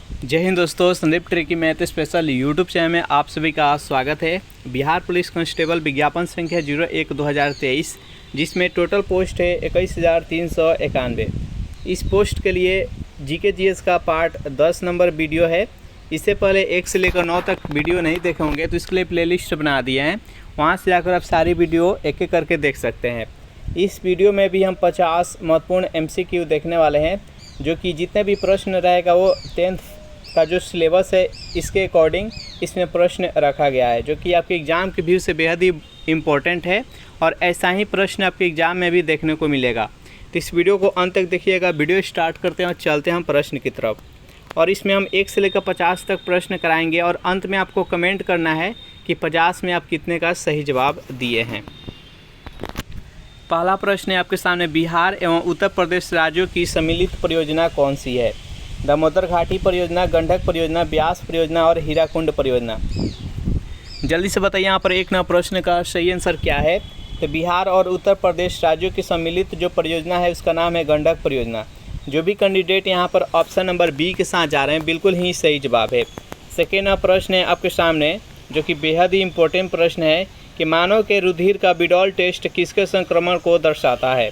जय हिंद दोस्तों, Sandeep tricky math special YouTube channel में आप सभी का स्वागत है। बिहार पुलिस कांस्टेबल विज्ञापन संख्या 01/2023, जिसमें टोटल पोस्ट है 21,391। इस पोस्ट के लिए जीके जीएस का पार्ट 10 नंबर वीडियो है। इससे पहले 1 से लेकर 9 तक वीडियो नहीं देखे होंगे तो इसके लिए प्लेलिस्ट बना दिए हैं, वहाँ से जाकर आप सारी वीडियो एक एक करके देख सकते हैं। इस वीडियो में भी हम 50 महत्वपूर्ण MCQ देखने वाले हैं, जो कि जितने भी प्रश्न रहेगा वो 10th का जो सिलेबस है इसके अकॉर्डिंग इसमें प्रश्न रखा गया है, जो कि आपके एग्ज़ाम के व्यू से बेहद ही इम्पोर्टेंट है और ऐसा ही प्रश्न आपके एग्ज़ाम में भी देखने को मिलेगा। तो इस वीडियो को अंत तक देखिएगा। वीडियो स्टार्ट करते हैं और चलते हैं हम प्रश्न की तरफ। और इसमें हम 1 से लेकर 50 तक प्रश्न कराएंगे और अंत में आपको कमेंट करना है कि 50 में आप कितने का सही जवाब दिए हैं। पहला प्रश्न है आपके सामने, बिहार एवं उत्तर प्रदेश राज्यों की सम्मिलित परियोजना कौन सी है? दामोदर घाटी परियोजना, गंडक परियोजना, ब्यास परियोजना और हीराकुंड परियोजना। जल्दी से बताइए यहाँ पर 1 नंबर प्रश्न का सही आंसर क्या है। तो बिहार और उत्तर प्रदेश राज्यों की सम्मिलित जो परियोजना है उसका नाम है गंडक परियोजना। जो भी कैंडिडेट यहाँ पर ऑप्शन नंबर बी के साथ जा रहे हैं बिल्कुल ही सही जवाब है। सेकेंड प्रश्न है आपके सामने, जो कि बेहद ही इम्पोर्टेंट प्रश्न है कि मानव के रुधिर का विडॉल टेस्ट किसके संक्रमण को दर्शाता है?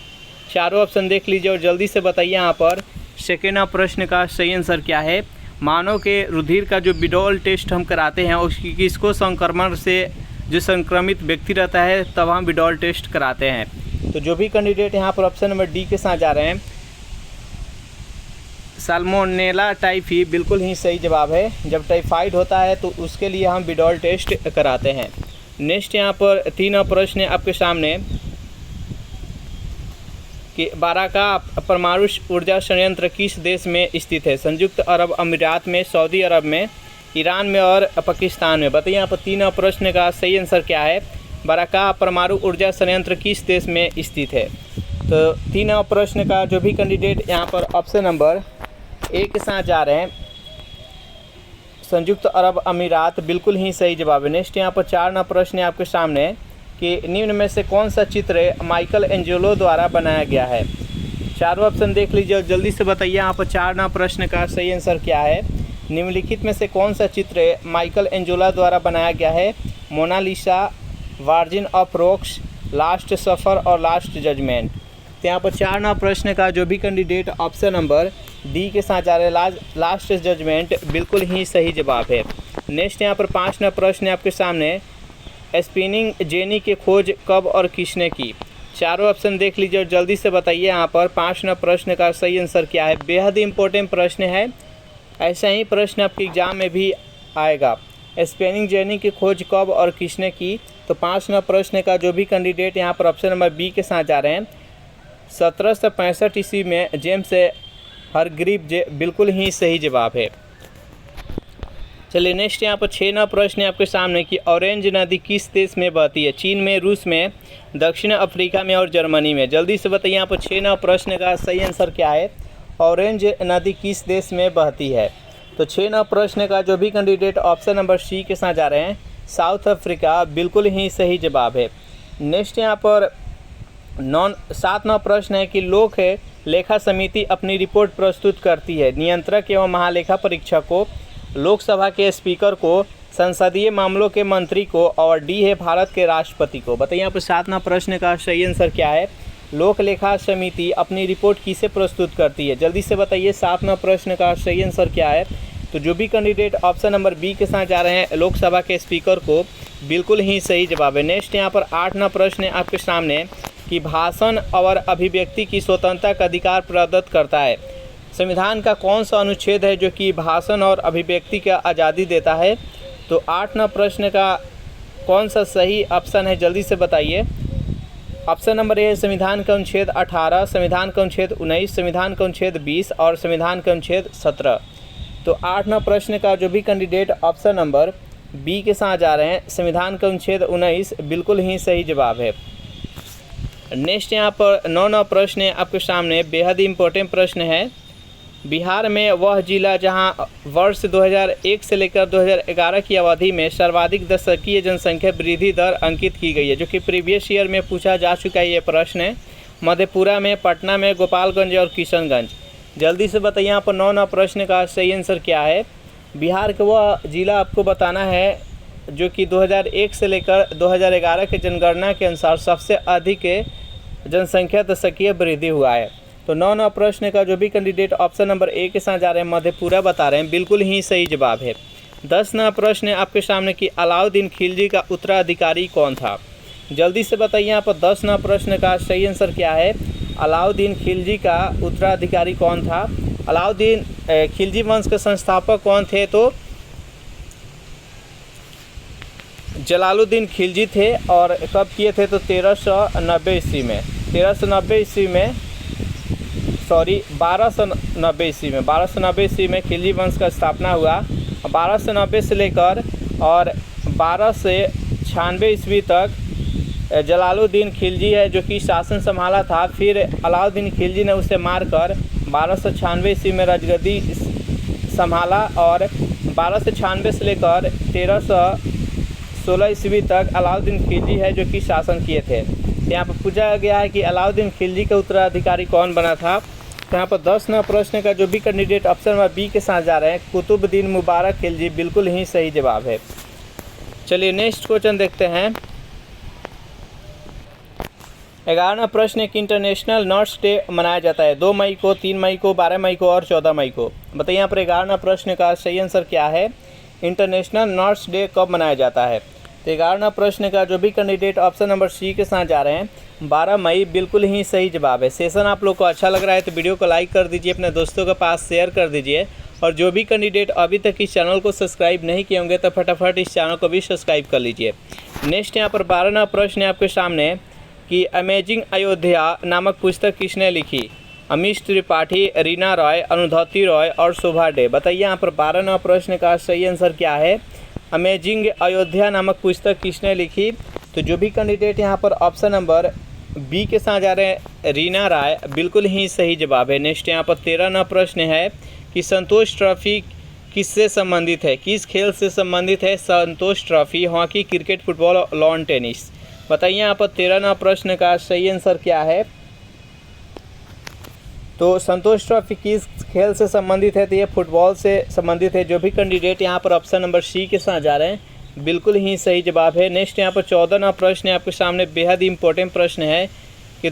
चारों ऑप्शन देख लीजिए और जल्दी से बताइए यहाँ पर सेकेंड प्रश्न का सही आंसर क्या है। मानव के रुधिर का जो विडॉल टेस्ट हम कराते हैं उसकी किसको संक्रमण से जो संक्रमित व्यक्ति रहता है तब हम विडॉल टेस्ट कराते हैं। तो जो भी कैंडिडेट यहाँ पर ऑप्शन नंबर डी के साथ जा रहे हैं, साल्मोनेला टाइफी, बिल्कुल ही सही जवाब है। जब टाइफाइड होता है तो उसके लिए हम विडॉल टेस्ट कराते हैं। नेक्स्ट यहाँ पर 3 प्रश्न है आपके सामने कि बाराका परमाणु ऊर्जा संयंत्र किस देश में स्थित है? संयुक्त अरब अमीरात में, सऊदी अरब में, ईरान में और पाकिस्तान में। बताइए यहाँ पर 3 प्रश्न का सही आंसर क्या है। बाराका परमाणु ऊर्जा संयंत्र किस देश में स्थित है? तो 3 प्रश्न का जो भी कैंडिडेट यहाँ पर ऑप्शन नंबर ए के साथ जा रहे हैं, संयुक्त अरब अमीरात, बिल्कुल ही सही जवाब है। नेक्स्ट यहाँ पर 4 प्रश्न है आपके सामने कि निम्न में से कौन सा चित्र माइकल एंजेलो द्वारा बनाया गया है? चारों ऑप्शन देख लीजिए और जल्दी से बताइए यहाँ पर 4 प्रश्न का सही आंसर क्या है। निम्नलिखित में से कौन सा चित्र माइकल एंजेलो द्वारा बनाया गया है? Mona Lisa, virgin of rocks, last supper और लास्ट जजमेंट। तो यहाँ पर 4 प्रश्न का जो भी कैंडिडेट ऑप्शन नंबर डी के साथ जा रहे हैं, लास्ट जजमेंट, बिल्कुल ही सही जवाब है। नेक्स्ट यहाँ पर 5 प्रश्न है आपके सामने, स्पिनिंग जेनी की खोज कब और किसने की? चारों ऑप्शन देख लीजिए और जल्दी से बताइए यहाँ पर 5 प्रश्न का सही आंसर क्या है। बेहद इंपॉर्टेंट प्रश्न है, ऐसा ही प्रश्न आपके एग्जाम में भी आएगा। स्पिनिंग जेनी की खोज कब और किसने की? तो 5 प्रश्न का जो भी कैंडिडेट यहाँ पर ऑप्शन नंबर बी के साथ जा रहे हैं, 1765 ईस्वी में जेम्स हरग्रीव, बिल्कुल ही सही जवाब है। चलिए नेक्स्ट यहाँ पर 6 प्रश्न है आपके सामने कि ऑरेंज नदी किस देश में बहती है? चीन में, रूस में, दक्षिण अफ्रीका में और जर्मनी में। जल्दी से बताइए यहाँ पर 6 प्रश्न का सही आंसर क्या है। ऑरेंज नदी किस देश में बहती है? तो 6 प्रश्न का जो भी कैंडिडेट ऑप्शन नंबर सी के साथ जा रहे हैं, साउथ अफ्रीका, बिल्कुल ही सही जवाब है। नेक्स्ट यहाँ पर 7 प्रश्न है कि लोक लेखा समिति अपनी रिपोर्ट प्रस्तुत करती है। नियंत्रक एवं महालेखा परीक्षक को, लोकसभा के स्पीकर को, संसदीय मामलों के मंत्री को और डी है भारत के राष्ट्रपति को। बताइए यहाँ पर 7 प्रश्न का सही आंसर क्या है। लोक लेखा समिति अपनी रिपोर्ट किसे प्रस्तुत करती है? जल्दी से बताइए 7 प्रश्न का सही आंसर क्या है। तो जो भी कैंडिडेट ऑप्शन नंबर बी के साथ जा रहे हैं, लोकसभा के स्पीकर को, बिल्कुल ही सही जवाब है। नेक्स्ट यहाँ पर 8 प्रश्न है आपके सामने कि भाषण और अभिव्यक्ति की स्वतंत्रता का अधिकार प्रदत्त करता है। संविधान का कौन सा अनुच्छेद है जो कि भाषण और अभिव्यक्ति का आज़ादी देता है? तो 8 प्रश्न का कौन सा सही ऑप्शन है, जल्दी से बताइए। ऑप्शन नंबर ए, संविधान का अनुच्छेद 18, संविधान का अनुच्छेद 19, संविधान का अनुच्छेद 20 और संविधान का अनुच्छेद 17। तो 8 प्रश्न का जो भी कैंडिडेट ऑप्शन नंबर बी के साथ जा रहे हैं, संविधान का अनुच्छेद 19, बिल्कुल ही सही जवाब है। नेक्स्ट यहाँ पर 9 प्रश्न है आपके सामने, बेहद इंपॉर्टेंट प्रश्न है। बिहार में वह जिला जहां वर्ष 2001 से लेकर 2011 की अवधि में सर्वाधिक दशकीय जनसंख्या वृद्धि दर अंकित की गई है, जो कि प्रीवियस ईयर में पूछा जा चुका है ये प्रश्न है। मधेपुरा में, पटना में, गोपालगंज और किशनगंज। जल्दी से बताइए यहाँ पर 9 प्रश्न का सही आंसर क्या है। बिहार का वह जिला आपको बताना है जो कि 2001 से लेकर 2011 के जनगणना के अनुसार सबसे अधिक जनसंख्या दशकीय वृद्धि हुआ है। तो 9 प्रश्न का जो भी कैंडिडेट ऑप्शन नंबर ए के साथ जा रहे हैं मधेपुरा बता रहे हैं, बिल्कुल ही सही जवाब है। 10 प्रश्न आपके सामने कि अलाउद्दीन खिलजी का उत्तराधिकारी कौन था। जल्दी से बताइए यहाँ पर 10 प्रश्न का सही आंसर क्या है। अलाउद्दीन खिलजी का उत्तराधिकारी कौन था। अलाउद्दीन खिलजी वंश के संस्थापक कौन थे, तो जलालुद्दीन खिलजी थे। और कब किए थे, तो 1390 ईस्वी में 1290 ईस्वी में खिलजी वंश का स्थापना हुआ। 1290 से लेकर और 1296 ईस्वी तक जलालुद्दीन खिलजी है जो कि शासन संभाला था। फिर अलाउद्दीन खिलजी ने उसे मारकर 1296 ईस्वी में राजगद्दी संभाला और 1296 से लेकर 1316 ईस्वी तक अलाउद्दीन खिलजी है जो कि शासन किए थे। यहाँ पर पूछा गया है कि अलाउद्दीन खिलजी का उत्तराधिकारी कौन बना था। तो यहाँ पर 10 प्रश्न का जो भी कैंडिडेट ऑप्शन नंबर बी के साथ जा रहे हैं कुतुबुद्दीन मुबारक खिलजी, बिल्कुल ही सही जवाब है। चलिए नेक्स्ट क्वेश्चन देखते हैं। 11वां प्रश्न, एक इंटरनेशनल नर्स डे मनाया जाता है 2 मई को, 3 मई को, 12 मई को और 14 मई को। बताइए यहाँ पर 11वां प्रश्न का सही आंसर क्या है। इंटरनेशनल नर्स डे कब मनाया जाता है। तो 11वां प्रश्न का जो भी कैंडिडेट ऑप्शन नंबर सी के साथ जा रहे हैं 12 मई, बिल्कुल ही सही जवाब है। सेशन आप लोग को अच्छा लग रहा है तो वीडियो को लाइक कर दीजिए, अपने दोस्तों के पास शेयर कर दीजिए। और जो भी कैंडिडेट अभी तक इस चैनल को सब्सक्राइब नहीं किए होंगे तो फटाफट इस चैनल को भी सब्सक्राइब कर लीजिए। नेक्स्ट यहाँ पर 12वां प्रश्न है आपके सामने कि अमेजिंग अयोध्या नामक पुस्तक किसने लिखी। अमीश त्रिपाठी, रीना रॉय, अरुंधति रॉय और शोभा डे। बताइए यहाँ पर 12वां प्रश्न का सही आंसर क्या है। अमेजिंग अयोध्या नामक पुस्तक किसने लिखी। तो जो भी कैंडिडेट यहाँ पर ऑप्शन नंबर बी के साथ जा रहे हैं रीना राय, बिल्कुल ही सही जवाब है। नेक्स्ट यहाँ पर 13वां प्रश्न है कि संतोष ट्रॉफी किससे संबंधित है, किस खेल से संबंधित है Santosh trophy. Hockey, cricket, football, lawn tennis. बताइए यहाँ पर 13वां प्रश्न का सही आंसर क्या है। तो संतोष ट्रॉफी किस खेल से संबंधित है, तो ये फुटबॉल से संबंधित है। जो भी कैंडिडेट यहाँ पर ऑप्शन नंबर सी के साथ जा रहे हैं बिल्कुल ही सही जवाब है। नेक्स्ट यहाँ पर 14वां प्रश्न है आपके सामने, बेहद इंपॉर्टेंट प्रश्न है कि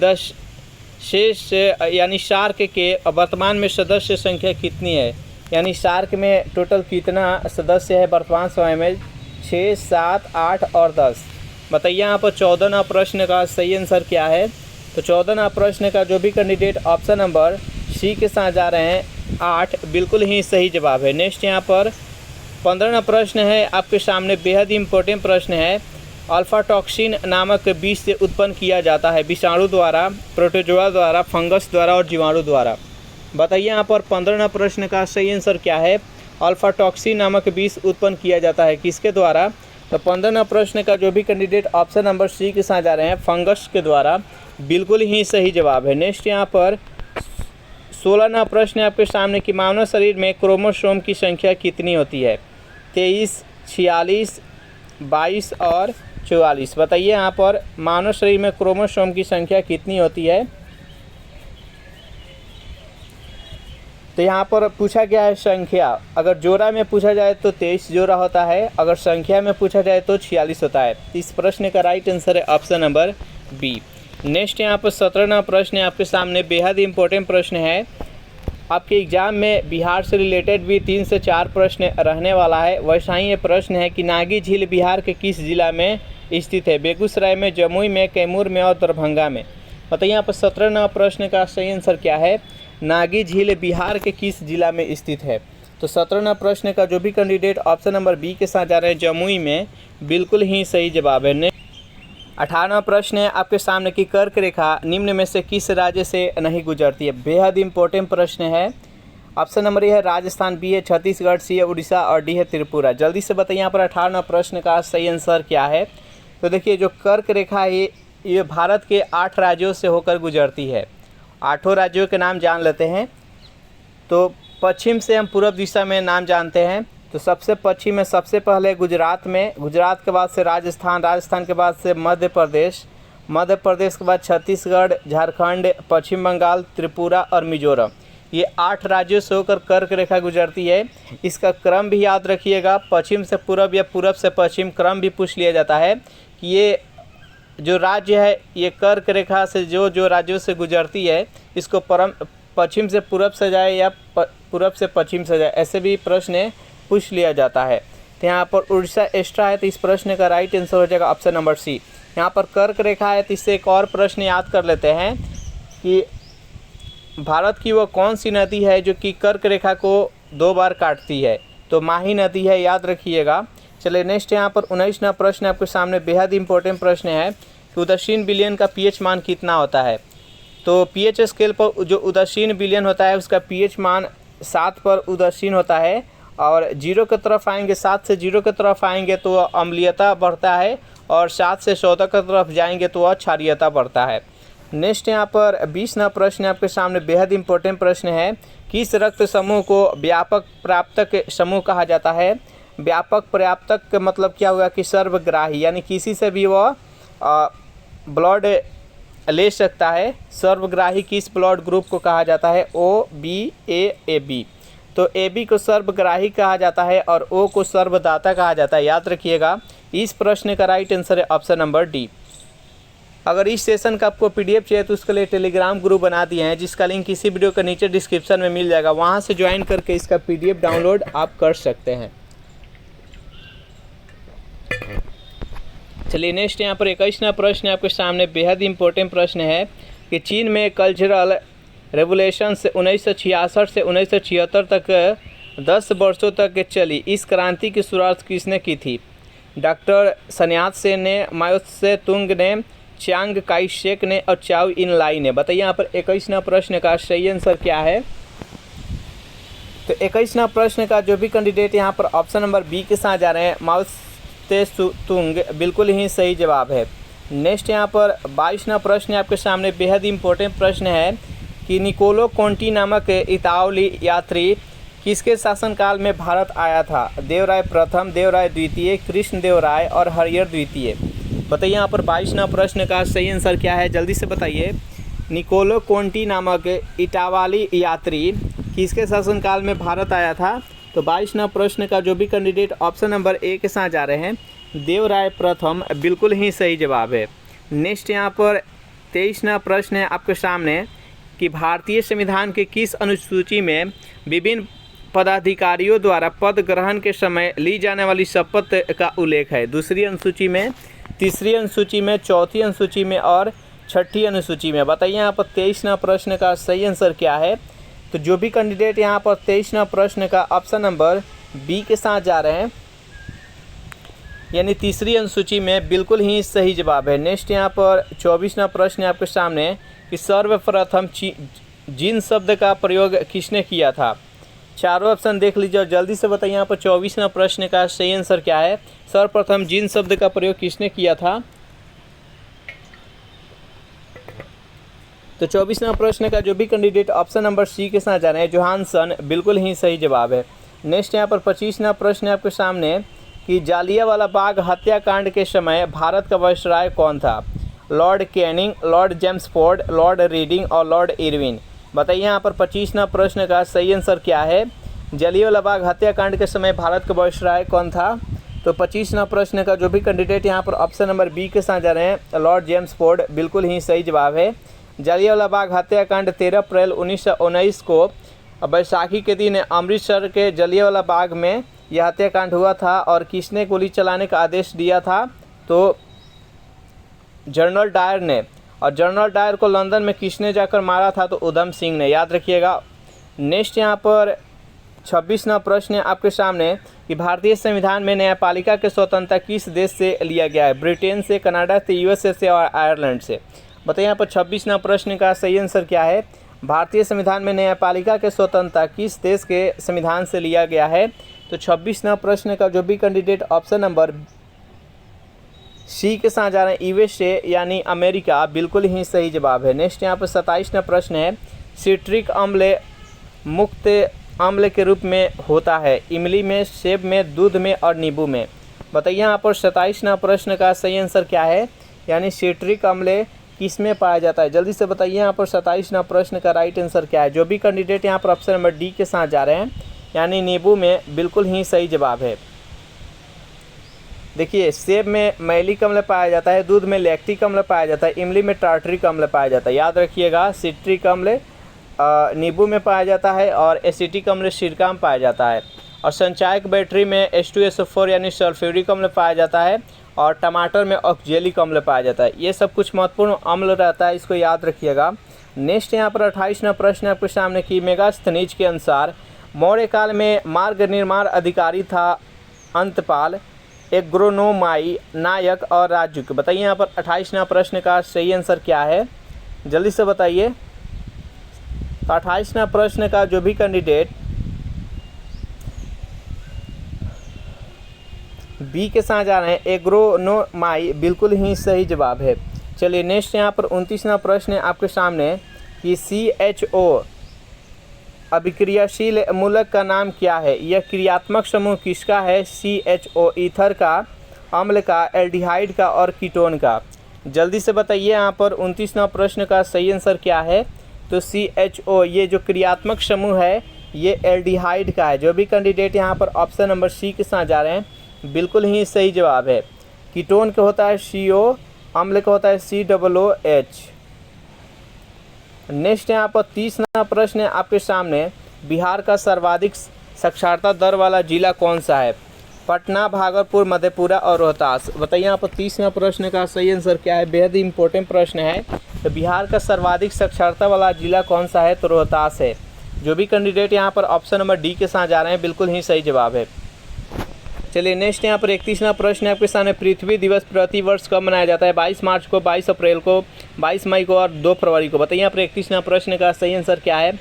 शेष यानी शार्क के वर्तमान में सदस्य संख्या कितनी है। यानी शार्क में टोटल कितना सदस्य है वर्तमान समय में, 6, 7, 8 और 10। बताइए यहाँ पर 14वां प्रश्न का सही आंसर क्या है। तो 14वां प्रश्न का जो भी कैंडिडेट ऑप्शन नंबर सी के साथ जा रहे हैं 8, बिल्कुल ही सही जवाब है। नेक्स्ट यहाँ पर 15वां प्रश्न है आपके सामने, बेहद इंपॉर्टेंट प्रश्न है। अल्फा टॉक्सिन नामक विष से उत्पन्न किया जाता है विषाणु द्वारा, प्रोटोजोआ द्वारा, फंगस द्वारा और जीवाणु द्वारा। बताइए यहाँ पर 15वां प्रश्न का सही आंसर क्या है। अल्फा टॉक्सिन नामक विष उत्पन्न किया जाता है किसके द्वारा। तो 15वां प्रश्न का जो भी कैंडिडेट ऑप्शन नंबर सी के साथ जा रहे हैं फंगस के द्वारा, बिल्कुल ही सही जवाब है। नेक्स्ट यहाँ पर 16वां प्रश्न है आपके सामने कि मानव शरीर में क्रोमोसोम की संख्या कितनी होती है, 23, 46, 22 और 44। बताइए यहाँ पर मानव शरीर में क्रोमोसोम की संख्या कितनी होती है। तो यहाँ पर पूछा गया है संख्या, अगर जोड़ा में पूछा जाए तो 23 जोड़ा होता है, अगर संख्या में पूछा जाए तो 46 होता है। इस प्रश्न का राइट आंसर है ऑप्शन नंबर बी। नेक्स्ट यहाँ पर 17वां प्रश्न है आपके सामने, बेहद इंपॉर्टेंट प्रश्न है। आपके एग्जाम में बिहार से रिलेटेड भी 3 से 4 प्रश्न रहने वाला है। वैसा ही ये प्रश्न है कि नागी झील बिहार के किस जिला में स्थित है, बेगूसराय में, जमुई में, कैमूर में और दरभंगा में। बताइए यहाँ पर 17वां प्रश्न का सही आंसर क्या है। नागी झील बिहार के किस जिला में स्थित है। तो 17वां प्रश्न का जो भी कैंडिडेट ऑप्शन नंबर बी के साथ जा रहे हैं जमुई में, बिल्कुल ही सही जवाब है। 18वां प्रश्न है आपके सामने की कर्क रेखा निम्न में से किस राज्य से नहीं गुजरती है। बेहद इंपॉर्टेंट प्रश्न है। ऑप्शन नंबर ए है राजस्थान, बी है छत्तीसगढ़, सी है उड़ीसा और डी है त्रिपुरा। जल्दी से बताइए यहाँ पर 18वां प्रश्न का सही आंसर क्या है। तो देखिए जो कर्क रेखा है ये भारत के 8 राज्यों से होकर गुजरती है। 8 राज्यों के नाम जान लेते हैं। तो पश्चिम से हम पूर्व दिशा में नाम जानते हैं। तो सबसे पश्चिम में सबसे पहले गुजरात में, गुजरात के बाद से राजस्थान, राजस्थान के बाद से मध्य प्रदेश, मध्य प्रदेश के बाद छत्तीसगढ़, झारखंड, पश्चिम बंगाल, त्रिपुरा और मिजोरम। ये 8 राज्यों से होकर कर्क रेखा गुजरती है। इसका क्रम भी याद रखिएगा, पश्चिम से पूरब या पूरब से पश्चिम क्रम भी पूछ लिया जाता है कि ये जो राज्य है ये कर्क रेखा से जो राज्यों से गुजरती है इसको पश्चिम से पूरब से जाए या पूरब से पश्चिम से जाए, ऐसे भी प्रश्न पूछ लिया जाता है। तो यहाँ पर उड़ीसा एक्स्ट्रा है, तो इस प्रश्न का राइट आंसर हो जाएगा ऑप्शन नंबर सी। यहाँ पर कर्क रेखा है, तो इससे एक और प्रश्न याद कर लेते हैं कि भारत की वो कौन सी नदी है जो कि कर्क रेखा को 2 बार काटती है, तो माही नदी है, याद रखिएगा। चलिए नेक्स्ट यहाँ पर 19वां प्रश्न आपके सामने बेहद इंपॉर्टेंट प्रश्न है कि उदासीन विलयन का पीएच मान कितना होता है। तो पीएच स्केल पर जो उदासीन विलयन होता है उसका पीएच मान 7 पर उदासीन होता है, और 0 की तरफ आएंगे, 7 से 0 की तरफ आएंगे तो अम्लीयता बढ़ता है, और 7 से 14 की तरफ जाएंगे तो क्षारीयता बढ़ता है। नेक्स्ट यहाँ पर 20वां प्रश्न आपके सामने बेहद इंपॉर्टेंट प्रश्न है, किस रक्त समूह को व्यापक प्राप्तक समूह कहा जाता है। व्यापक प्राप्तक का मतलब क्या हुआ कि सर्वग्राही, यानी किसी से भी वह ब्लड ले सकता है। सर्वग्राही किस ब्लड ग्रुप को कहा जाता है, ओ बी ए बी। तो ए बी को सर्वग्राही कहा जाता है और ओ को सर्वदाता कहा जाता है, याद रखिएगा। इस प्रश्न का राइट आंसर है ऑप्शन नंबर डी। अगर इस सेशन का आपको पीडीएफ चाहिए तो उसके लिए टेलीग्राम ग्रुप बना दिए हैं, जिसका लिंक इसी वीडियो के नीचे डिस्क्रिप्शन में मिल जाएगा, वहां से ज्वाइन करके इसका पीडीएफ डाउनलोड आप कर सकते हैं। चलिए नेक्स्ट यहाँ पर 21वां प्रश्न आपके सामने बेहद इंपॉर्टेंट प्रश्न है कि चीन में कल्चरल रेवोल्यूशन से 1966 से 1976 तक 10 वर्षों तक चली इस क्रांति की शुरुआत किसने की थी। डॉक्टर सन यात सेन ने, माओ त्से तुंग ने, चियांग काई शेक ने और चाओ इन लाई ने। बताइए यहाँ पर 21वां प्रश्न का सही आंसर क्या है। तो 21वां प्रश्न का जो भी कैंडिडेट यहाँ पर ऑप्शन नंबर बी के साथ जा रहे हैं, माओ त्से तुंग, बिल्कुल ही सही जवाब है। नेक्स्ट यहाँ पर 22वां प्रश्न आपके सामने बेहद इंपॉर्टेंट प्रश्न है कि निकोलो कोंटी नामक इतालवी यात्री किसके शासनकाल में भारत आया था। देवराय प्रथम, देवराय द्वितीय, कृष्णदेवराय और हरिहर द्वितीय। बताइए यहाँ पर 22वां प्रश्न का सही आंसर क्या है, जल्दी से बताइए। निकोलो कोंटी नामक इटावाली यात्री किसके शासनकाल में भारत आया था। तो 22वां प्रश्न का जो भी कैंडिडेट ऑप्शन नंबर ए के साथ जा रहे हैं, देवराय प्रथम, बिल्कुल ही सही जवाब है। नेक्स्ट यहाँ पर 23वां प्रश्न है आपके सामने कि भारतीय संविधान के किस अनुसूची में विभिन्न पदाधिकारियों द्वारा पद ग्रहण के समय ली जाने वाली शपथ का उल्लेख है। दूसरी अनुसूची में, तीसरी अनुसूची में, चौथी अनुसूची में और छठी अनुसूची में। बताइए यहाँ पर 23वां प्रश्न का सही आंसर क्या है। तो जो भी कैंडिडेट यहाँ पर 23वां प्रश्न का ऑप्शन नंबर बी के साथ जा रहे हैं, यानी तीसरी अनुसूची में, बिल्कुल ही सही जवाब है। नेक्स्ट यहाँ पर 24वां प्रश्न है आपके सामने कि सर्वप्रथम जिन शब्द का प्रयोग किसने किया था। चारों ऑप्शन देख लीजिए और जल्दी से बताइए यहाँ पर 24वां प्रश्न का सही आंसर क्या है। सर्वप्रथम जिन शब्द का प्रयोग किसने किया था। तो 24वां प्रश्न का जो भी कैंडिडेट ऑप्शन नंबर सी के साथ जा रहे हैं, जोहानसन, बिल्कुल ही सही जवाब है। नेक्स्ट यहाँ पर 25वां प्रश्न है आपके सामने कि जालियांवाला बाग हत्याकांड के समय भारत का वायसराय कौन था। Lord Canning, Lord Jamesford, Lord reading और लॉर्ड इरविन। बताइए यहाँ पर 25वां प्रश्न का सही आंसर क्या है। जालियांवाला बाग हत्याकांड के समय भारत का वायसराय कौन था। तो 25वां प्रश्न का जो भी कैंडिडेट यहाँ पर ऑप्शन नंबर बी के साथ जा रहे हैं, लॉर्ड जेम्सफोर्ड, बिल्कुल ही सही जवाब है। जालियांवाला बाग हत्याकांड 13 अप्रैल 1919 को बैसाखी के दिन अमृतसर के जालियांवाला बाग में यह हत्याकांड हुआ था। और किसने गोली चलाने का आदेश दिया था। तो जनरल डायर ने। और जनरल डायर को लंदन में किसने जाकर मारा था। तो उधम सिंह ने, याद रखिएगा। नेक्स्ट यहाँ पर 26वां प्रश्न है आपके सामने कि भारतीय संविधान में न्यायपालिका की स्वतंत्रता किस देश से लिया गया है। ब्रिटेन से, कनाडा से, यूएसए से और आयरलैंड से। बताइए यहाँ पर 26वां प्रश्न का सही आंसर क्या है। भारतीय संविधान में न्यायपालिका के स्वतंत्रता किस देश के संविधान से लिया गया है। तो 26वां प्रश्न का जो भी कैंडिडेट ऑप्शन नंबर सी के साथ जा रहे हैं, यूएसए यानी अमेरिका, बिल्कुल ही सही जवाब है। नेक्स्ट यहाँ पर 27वां प्रश्न है, सिट्रिक अम्ल मुक्त अम्ल के रूप में होता है इमली में, सेब में, दूध में और नींबू में। बताइए यहाँ पर 27वां प्रश्न का सही आंसर क्या है। यानी सिट्रिक अम्ल किस में पाया जाता है? जल्दी से बताइए यहाँ पर 27वां प्रश्न का राइट आंसर क्या है? जो भी कैंडिडेट यहाँ पर ऑप्शन नंबर डी के साथ जा रहे हैं यानी नींबू में, बिल्कुल ही सही जवाब है। देखिए, सेब में मैलिक अम्ल पाया जाता है, दूध में लैक्टिक अम्ल पाया जाता है, इमली में टार्टरिक अम्ल पाया जाता है। याद रखिएगा, सिट्रिक अम्ल नींबू में पाया जाता है और एसिटिक अम्ल सिरका में पाया जाता है। और संचायक बैटरी में H2SO4 यानी सल्फ्यूरिक अम्ल पाया जाता है और टमाटर में ऑक्जेलिक अम्ल पाया जाता है। ये सब कुछ महत्वपूर्ण अम्ल रहता है, इसको याद रखिएगा। नेक्स्ट यहाँ पर 28वां प्रश्न आपके सामने कि मेगास्थनीज के अनुसार मौर्य काल में मार्ग निर्माण अधिकारी था अंतपाल, एग्रोनोमाई, नायक और राजुक। बताइए यहाँ पर 28वां प्रश्न का सही आंसर क्या है? जल्दी से बताइए। तो 28वां प्रश्न का जो भी कैंडिडेट बी के साथ जा रहे हैं, एग्रोनोमाई, बिल्कुल ही सही जवाब है। चलिए नेक्स्ट यहाँ पर 29वां प्रश्न है आपके सामने कि CHO अभिक्रियाशील मूलक का नाम क्या है? यह क्रियात्मक समूह किसका है? CHO ईथर का, अम्ल का, एल्डिहाइड का और कीटोन का। जल्दी से बताइए यहाँ पर 29वां प्रश्न का सही आंसर क्या है? तो CHO ये जो क्रियात्मक समूह है ये एल्डिहाइड का है। जो भी कैंडिडेट यहाँ पर ऑप्शन नंबर सी के साथ जा रहे हैं, बिल्कुल ही सही जवाब है। कीटोन का होता है CO, अम्ल का होता है COOH। नेक्स्ट यहाँ पर 30वां प्रश्न है आपके सामने, बिहार का सर्वाधिक साक्षरता दर वाला जिला कौन सा है? पटना, भागलपुर, मधेपुरा और रोहतास। बताइए यहाँ पर 30वां प्रश्न का सही आंसर क्या है? बेहद ही इंपॉर्टेंट प्रश्न है। तो बिहार का सर्वाधिक साक्षरता वाला जिला कौन सा है? तो रोहतास है। जो भी कैंडिडेट यहाँ पर ऑप्शन नंबर डी के साथ जा रहे हैं, बिल्कुल ही सही जवाब है। चलिए नेक्स्ट यहाँ पर 31वां प्रश्न है आपके सामने, पृथ्वी दिवस प्रति वर्ष कब मनाया जाता है? 22 मार्च को, 22 अप्रैल को, 22 मई को और 2 फरवरी को। बताइए यहाँ पर 31वां प्रश्न का सही आंसर क्या है?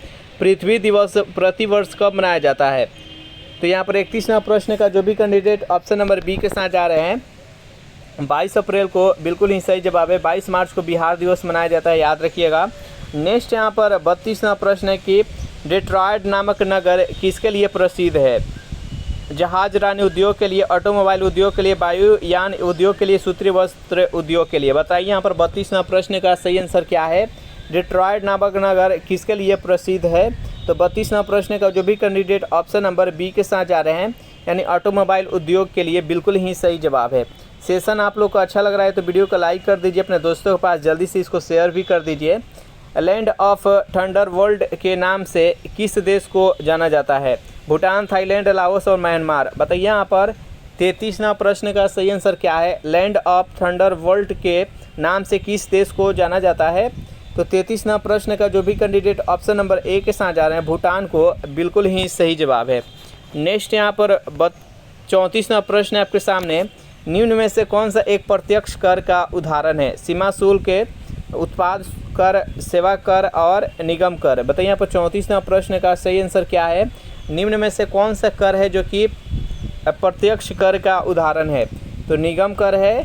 पृथ्वी दिवस प्रति वर्ष कब मनाया जाता है? तो यहाँ पर 31वां प्रश्न का जो भी कैंडिडेट ऑप्शन नंबर बी के साथ जा रहे हैं, 22 अप्रैल को, बिल्कुल ही सही जवाब है। 22 मार्च को बिहार दिवस मनाया जाता है, याद रखिएगा। नेक्स्ट यहाँ पर 32वां प्रश्न है कि डेट्रॉयट नामक नगर किसके लिए प्रसिद्ध है? जहाज रानी उद्योग के लिए, ऑटोमोबाइल उद्योग के लिए, वायुयान उद्योग के लिए, सूती वस्त्र उद्योग के लिए। बताइए यहाँ पर 32वां प्रश्न का सही आंसर क्या है? डेट्रॉयट नामक नगर किसके लिए प्रसिद्ध है? तो 32वां प्रश्न का जो भी कैंडिडेट ऑप्शन नंबर बी के साथ जा रहे हैं यानी ऑटोमोबाइल उद्योग के लिए, बिल्कुल ही सही जवाब है। सेशन आप लोग को अच्छा लग रहा है तो वीडियो को लाइक कर दीजिए, अपने दोस्तों के पास जल्दी से इसको शेयर भी कर दीजिए। लैंड ऑफ थंडरबोल्ट के नाम से किस देश को जाना जाता है? भूटान, थाईलैंड, लाओस और म्यांमार। बताइए यहाँ पर 33वां प्रश्न का सही आंसर क्या है? लैंड ऑफ थंडरबोल्ट के नाम से किस देश को जाना जाता है? तो 33वां प्रश्न का जो भी कैंडिडेट ऑप्शन नंबर ए के साथ जा रहे हैं, भूटान को, बिल्कुल ही सही जवाब है। नेक्स्ट यहाँ पर 34वां प्रश्न है आपके सामने, निम्न में से कौन सा एक प्रत्यक्ष कर का उदाहरण है? सीमा शुल्क, उत्पाद कर, सेवा कर और निगम कर। बताइए यहाँ पर 34वां प्रश्न का सही आंसर क्या है? निम्न में से कौन सा कर है जो कि प्रत्यक्ष कर का उदाहरण है? तो निगम कर है,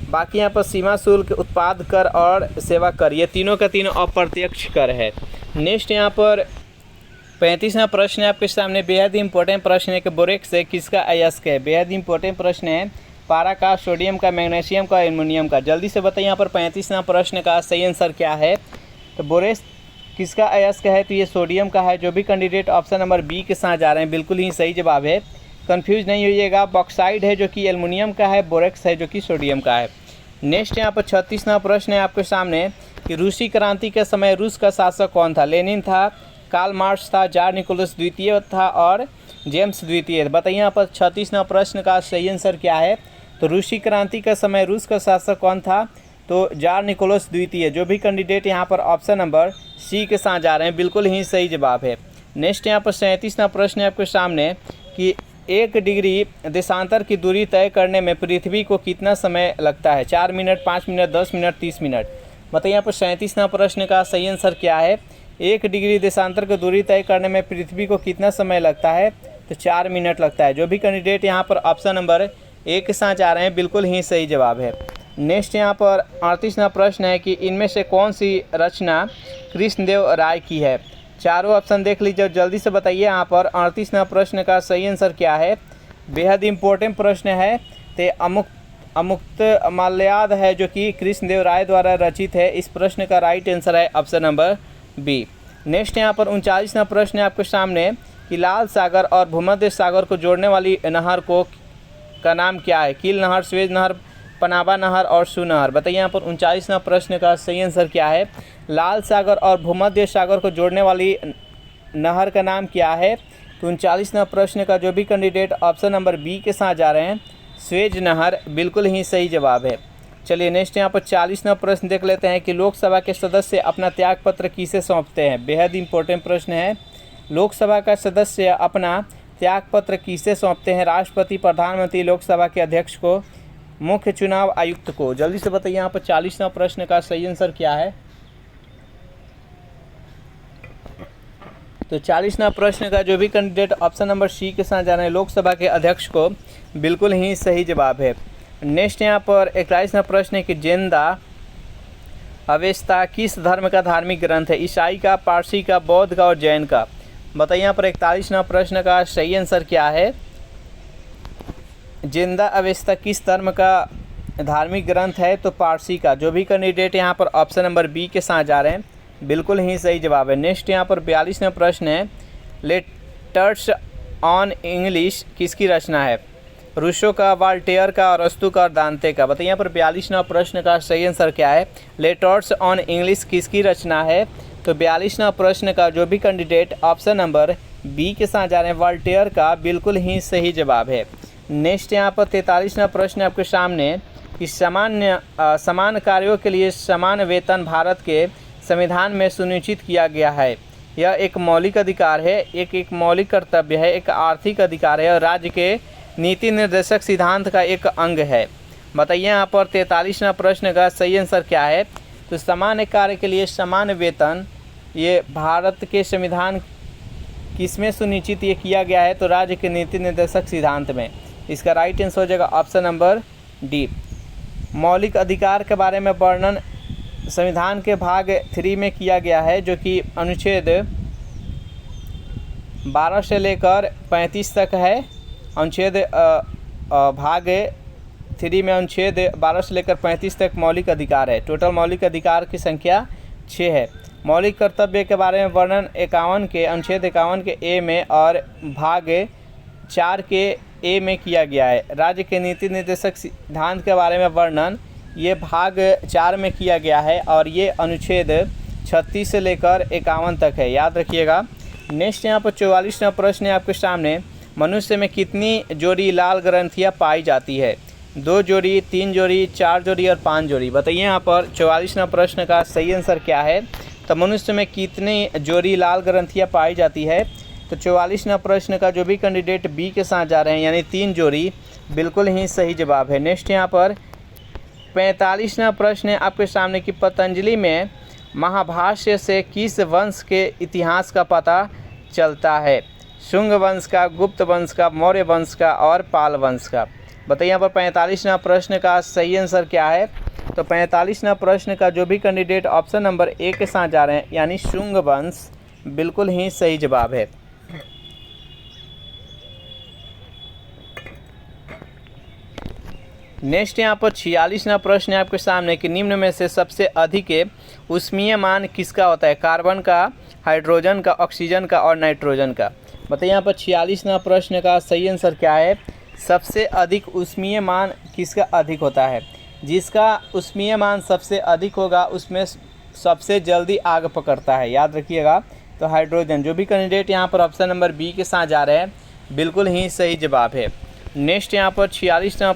बाकी यहाँ पर सीमा शुल्क, उत्पाद कर और सेवा कर, ये तीनों का तीनों अप्रत्यक्ष कर है। नेक्स्ट यहाँ पर 35वां प्रश्न है आपके सामने, बेहद इंपॉर्टेंट प्रश्न है कि बोरेक्स है किसका अयस्क है? बेहद इंपॉर्टेंट प्रश्न है, पारा का, सोडियम का, मैग्नीशियम का, एल्युमिनियम का। जल्दी से बताइए यहाँ पर 35वां प्रश्न का सही आंसर क्या है? तो बोरेक्स किसका अयस्क है? तो ये सोडियम का है। जो भी कैंडिडेट ऑप्शन नंबर बी के साथ जा रहे हैं, बिल्कुल ही सही जवाब है। कंफ्यूज नहीं होइएगा, बॉक्साइड है जो कि एल्युमिनियम का है, बोरेक्स है जो कि सोडियम का है। नेक्स्ट यहाँ पर 36वां प्रश्न है आपके सामने कि रूसी क्रांति के समय रूस का शासक कौन था? लेनिन था, कार्ल मार्क्स था, जार निकोलस द्वितीय था और जेम्स द्वितीय। बताइए यहाँ पर 36वां प्रश्न का सही आंसर क्या है? तो रूसी क्रांति का समय रूस का शासक कौन था? तो जार निकोलस द्वितीय। जो भी कैंडिडेट यहाँ पर ऑप्शन नंबर सी के साथ जा रहे हैं, बिल्कुल ही सही जवाब है। नेक्स्ट यहाँ पर 37वां प्रश्न है आपके सामने कि 1 डिग्री देशांतर की दूरी तय करने में पृथ्वी को कितना समय लगता है? 4 मिनट, 5 मिनट, 10 मिनट, 30 मिनट। बताइए यहाँ पर 37वां प्रश्न का सही आंसर क्या है? 1 डिग्री देशांतर की दूरी तय करने में पृथ्वी को कितना समय लगता है? तो 4 मिनट लगता है। जो भी कैंडिडेट यहाँ पर ऑप्शन नंबर ए के साथ आ रहे हैं, बिल्कुल ही सही जवाब है। नेक्स्ट यहाँ पर 38वां प्रश्न है कि इनमें से कौन सी रचना कृष्णदेव राय की है? चारों ऑप्शन देख लीजिए, जल्दी से बताइए यहाँ पर 38वां प्रश्न का सही आंसर क्या है? बेहद इंपॉर्टेंट प्रश्न है। तो अमुक्त माल्याद है जो कि कृष्णदेव राय द्वारा रचित है। इस प्रश्न का राइट आंसर है ऑप्शन नंबर बी। नेक्स्ट यहाँ पर 39वां प्रश्न है आपके सामने कि लाल सागर और भूमध्य सागर को जोड़ने वाली नहर का नाम क्या है? कील नहर, स्वेज नहर, पनाबा नहर और सू नहर। बताइए यहाँ पर 39वां प्रश्न का सही आंसर क्या है? लाल सागर और भूमध्य सागर को जोड़ने वाली नहर का नाम क्या है? तो 39वां प्रश्न का जो भी कैंडिडेट ऑप्शन नंबर बी के साथ जा रहे हैं, स्वेज नहर बिल्कुल ही सही जवाब है। चलिए नेक्स्ट यहाँ पर 40वां प्रश्न देख लेते हैं कि लोकसभा के सदस्य अपना त्यागपत्र किसे सौंपते हैं? बेहद इंपॉर्टेंट प्रश्न है। लोकसभा का सदस्य अपना त्यागपत्र किसे सौंपते हैं? राष्ट्रपति, प्रधानमंत्री, लोकसभा के अध्यक्ष को, मुख्य चुनाव आयुक्त को। जल्दी से बताइए यहाँ पर 40वां प्रश्न का सही आंसर क्या है? तो 40वां प्रश्न का जो भी कैंडिडेट ऑप्शन नंबर सी के साथ जा रहे हैं, लोकसभा के अध्यक्ष को, बिल्कुल ही सही जवाब है। नेक्स्ट यहाँ पर 41वां प्रश्न है कि जिंदा अवेस्ता किस धर्म का धार्मिक ग्रंथ है? ईसाई का, पारसी का, बौद्ध का और जैन का। बताइए यहाँ पर 41वां प्रश्न का सही आंसर क्या है? जिंदा अवेस्ता किस धर्म का धार्मिक ग्रंथ है? तो पारसी का। जो भी कैंडिडेट यहाँ पर ऑप्शन नंबर बी के साथ जा रहे हैं, बिल्कुल ही सही जवाब है। नेक्स्ट यहाँ पर 42वां प्रश्न है, लेटर्स ऑन इंग्लिश किसकी रचना है? रूसो का, वाल्टेयर का, अरस्तू का और दांते का। बताइए यहाँ पर 42वां प्रश्न का सही आंसर क्या है? लेटर्स ऑन इंग्लिश किसकी रचना है? तो 42वां प्रश्न का जो भी कैंडिडेट ऑप्शन नंबर बी के साथ जा रहे हैं, वाल्टेयर का, बिल्कुल ही सही जवाब है। नेक्स्ट यहाँ पर 43वां प्रश्न आपके सामने कि समान कार्यों के लिए समान वेतन भारत के संविधान में सुनिश्चित किया गया है। यह एक मौलिक अधिकार है, एक मौलिक कर्तव्य है, एक आर्थिक अधिकार है और राज्य के नीति निर्देशक सिद्धांत का एक अंग है। बताइए यहाँ पर 43वां प्रश्न का सही आंसर क्या है? तो समान कार्य के लिए समान वेतन, ये भारत के संविधान किसमें सुनिश्चित ये किया गया है? तो राज्य के नीति निर्देशक सिद्धांत में। इसका राइट आंसर हो जाएगा ऑप्शन नंबर डी। मौलिक अधिकार के बारे में वर्णन संविधान के भाग 3 में किया गया है, जो कि अनुच्छेद 12 से लेकर 35 तक है। अनुच्छेद भाग 3 में अनुच्छेद 12 से लेकर 35 तक मौलिक अधिकार है। टोटल मौलिक अधिकार की संख्या 6 है। मौलिक कर्तव्य के बारे में वर्णन 51 के अनुच्छेद 51 के ए में और भाग 4 के ए में किया गया है। राज्य के नीति निर्देशक सिद्धांत के बारे में वर्णन ये भाग 4 में किया गया है और ये अनुच्छेद 36 से लेकर 51 तक है, याद रखिएगा। नेक्स्ट यहाँ पर 44वां प्रश्न है आपके सामने, मनुष्य में कितनी जोड़ी लाल ग्रंथियाँ पाई जाती है? 2 जोड़ी, 3 जोड़ी, 4 जोड़ी और 5 जोड़ी। बताइए यहाँ पर 44वां प्रश्न का सही आंसर क्या है? तो मनुष्य में कितनी जोड़ी लाल ग्रंथियाँ पाई जाती है? तो 44वां प्रश्न का जो भी कैंडिडेट बी के साथ जा रहे हैं, यानी 3 जोड़ी, बिल्कुल ही सही जवाब है। नेक्स्ट यहाँ पर 45वां प्रश्न है आपके सामने कि पतंजलि में महाभाष्य से किस वंश के इतिहास का पता चलता है? शुंग वंश का, गुप्त वंश का, मौर्य वंश का और पाल वंश का। बताइए यहाँ पर 45वां प्रश्न का सही आंसर क्या है? तो 45वां प्रश्न का जो भी कैंडिडेट ऑप्शन नंबर ए के साथ जा रहे हैं, यानी शुंग वंश, बिल्कुल ही सही जवाब है। नेक्स्ट यहाँ पर 46वां प्रश्न है आपके सामने कि निम्न में से सबसे अधिक उष्मीयमान किसका होता है? कार्बन का, हाइड्रोजन का, ऑक्सीजन का और नाइट्रोजन का। बताइए यहाँ पर 46वां प्रश्न का सही आंसर क्या है? सबसे अधिक उष्मीयमान किसका अधिक होता है? जिसका उष्मीयमान सबसे अधिक होगा उसमें सबसे जल्दी आग पकड़ता है, याद रखिएगा। तो हाइड्रोजन। जो भी कैंडिडेट यहाँ पर ऑप्शन नंबर बी के साथ जा रहे हैं, बिल्कुल ही सही जवाब है। नेक्स्ट यहाँ पर 46वां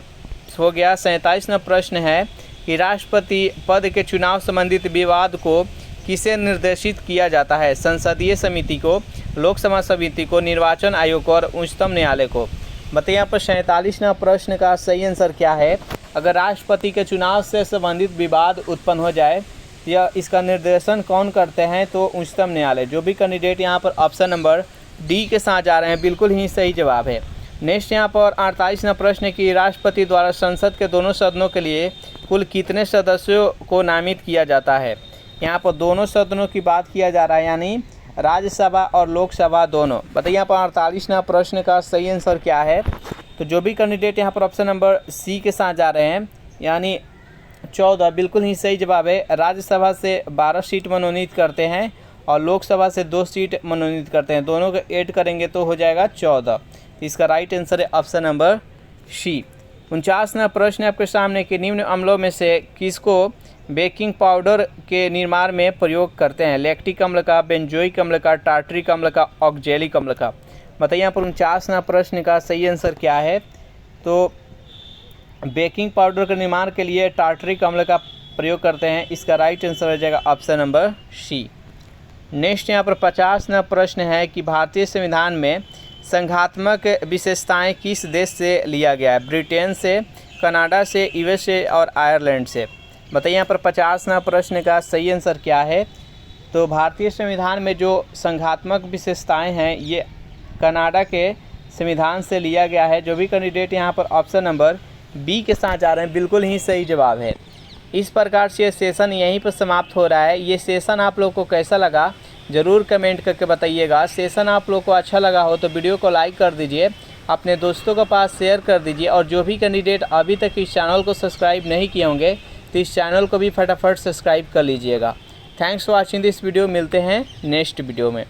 हो गया। 47वां प्रश्न है कि राष्ट्रपति पद के चुनाव संबंधित विवाद को किसे निर्देशित किया जाता है? संसदीय समिति को, लोकसभा समिति को, निर्वाचन आयोग को और उच्चतम न्यायालय को। बताइए यहाँ पर 47वां प्रश्न का सही आंसर क्या है? अगर राष्ट्रपति के चुनाव से संबंधित विवाद उत्पन्न हो जाए, या इसका निर्देशन कौन करते हैं? तो उच्चतम न्यायालय। जो भी कैंडिडेट यहाँ पर ऑप्शन नंबर डी के साथ जा रहे हैं, बिल्कुल ही सही जवाब है। नेक्स्ट यहाँ पर 48वां प्रश्न है कि राष्ट्रपति द्वारा संसद के दोनों सदनों के लिए कुल कितने सदस्यों को नामित किया जाता है? यहाँ पर दोनों सदनों की बात किया जा रहा है, यानी राज्यसभा और लोकसभा दोनों। बताइए यहाँ पर 48वां प्रश्न का सही आंसर क्या है? तो जो भी कैंडिडेट यहाँ पर ऑप्शन नंबर सी के साथ जा रहे हैं यानी 14 बिल्कुल ही सही जवाब है। राज्यसभा से 12 सीट मनोनीत करते हैं और लोकसभा से 2 सीट मनोनीत करते हैं, दोनों को ऐड करेंगे तो हो जाएगा 14। इसका राइट आंसर है ऑप्शन नंबर सी। 49वां प्रश्न आपके सामने कि निम्न अम्लों में से किसको बेकिंग पाउडर के निर्माण में प्रयोग करते हैं? लैक्टिक अम्ल का, बेंजोइक अम्ल का, टार्टरिक अम्ल का, ऑक्जेलिक अम्ल का। बताइए यहाँ पर 49वां प्रश्न का सही आंसर क्या है? तो बेकिंग पाउडर के निर्माण के लिए टार्टरिक अम्ल का प्रयोग करते हैं। इसका राइट आंसर हो जाएगा ऑप्शन नंबर सी। नेक्स्ट यहाँ पर 50वां प्रश्न है कि भारतीय संविधान में संघात्मक विशेषताएं किस देश से लिया गया है? ब्रिटेन से, कनाडा से, यूएस से और आयरलैंड से। बताइए यहाँ पर 50वां प्रश्न का सही आंसर क्या है? तो भारतीय संविधान में जो संघात्मक विशेषताएं हैं ये कनाडा के संविधान से लिया गया है। जो भी कैंडिडेट यहाँ पर ऑप्शन नंबर बी के साथ जा रहे हैं बिल्कुल ही सही जवाब है। इस प्रकार से ये सेशन यहीं पर समाप्त हो रहा है। ये सेशन आप लोग को कैसा लगा ज़रूर कमेंट करके बताइएगा। सेशन आप लोग को अच्छा लगा हो तो वीडियो को लाइक कर दीजिए, अपने दोस्तों के पास शेयर कर दीजिए और जो भी कैंडिडेट अभी तक इस चैनल को सब्सक्राइब नहीं किए होंगे तो इस चैनल को भी फटाफट सब्सक्राइब कर लीजिएगा। Thanks for watching this video. मिलते हैं नेक्स्ट वीडियो में।